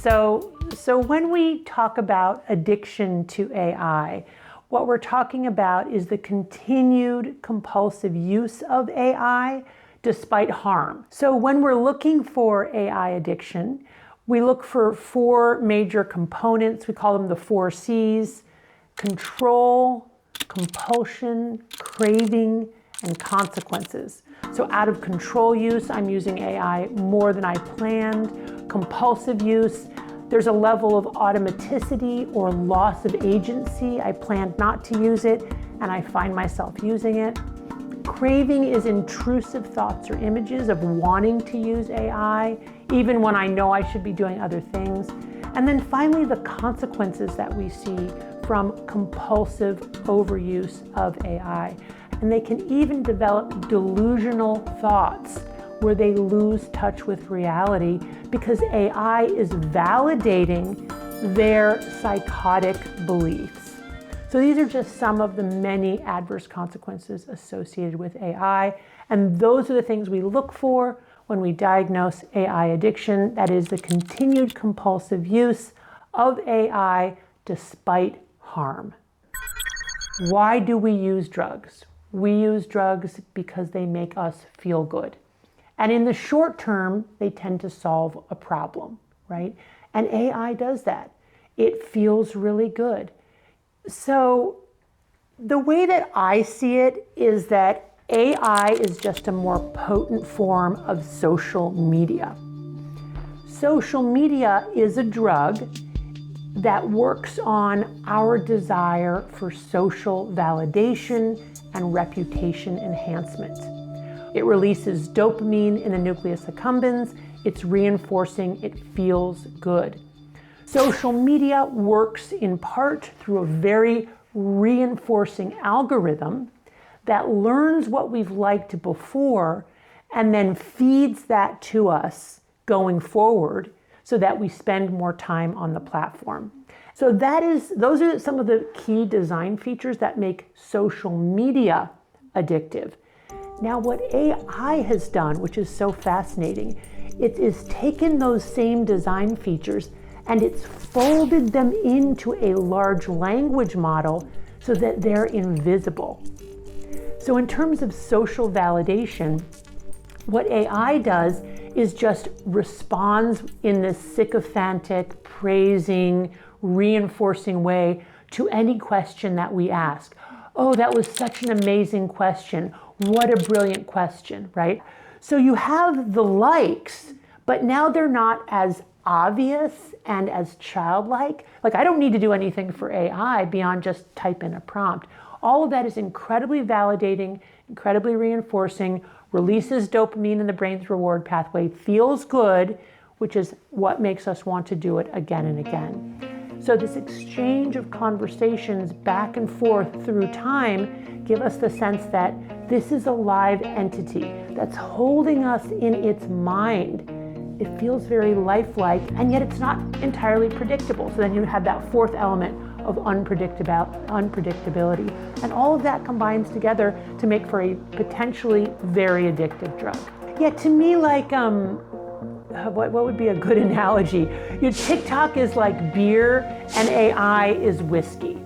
So when we talk about addiction to AI, what we're talking about is the continued compulsive use of AI despite harm. So when we're looking for AI addiction, we look for 4 major components. We call them the 4 C's: control, compulsion, craving, and consequences. So out of control use, I'm using AI more than I planned. Compulsive use, there's a level of automaticity or loss of agency. I planned not to use it, and I find myself using it. Craving is intrusive thoughts or images of wanting to use AI, even when I know I should be doing other things. And then finally, the consequences that we see from compulsive overuse of AI. And they can even develop delusional thoughts where they lose touch with reality because AI is validating their psychotic beliefs. So these are just some of the many adverse consequences associated with AI. And those are the things we look for when we diagnose AI addiction. That is the continued compulsive use of AI despite harm. Why do we use drugs? We use drugs because they make us feel good. And in the short term, they tend to solve a problem, right? And AI does that. It feels really good. So the way that I see it is that AI is just a more potent form of social media. Social media is a drug that works on our desire for social validation and reputation enhancement. It releases dopamine in the nucleus accumbens. It's reinforcing, it feels good. Social media works in part through a very reinforcing algorithm that learns what we've liked before and then feeds that to us going forward so that we spend more time on the platform. So those are some of the key design features that make social media addictive. Now, what AI has done, which is so fascinating, it is taken those same design features and it's folded them into a large language model so that they're invisible. So in terms of social validation, what AI does is just responds in this sycophantic, praising, reinforcing way to any question that we ask. Oh, that was such an amazing question. What a brilliant question, right? So you have the likes, but now they're not as obvious and as childlike. Like, I don't need to do anything for AI beyond just type in a prompt. All of that is incredibly validating, incredibly reinforcing, releases dopamine in the brain's reward pathway, feels good, which is what makes us want to do it again and again. So this exchange of conversations back and forth through time give us the sense that this is a live entity that's holding us in its mind. It feels very lifelike, and yet it's not entirely predictable. So then you have that fourth element of unpredictability. And all of that combines together to make for a potentially very addictive drug. Yeah, to me, like, what would be a good analogy? TikTok is like beer and AI is whiskey.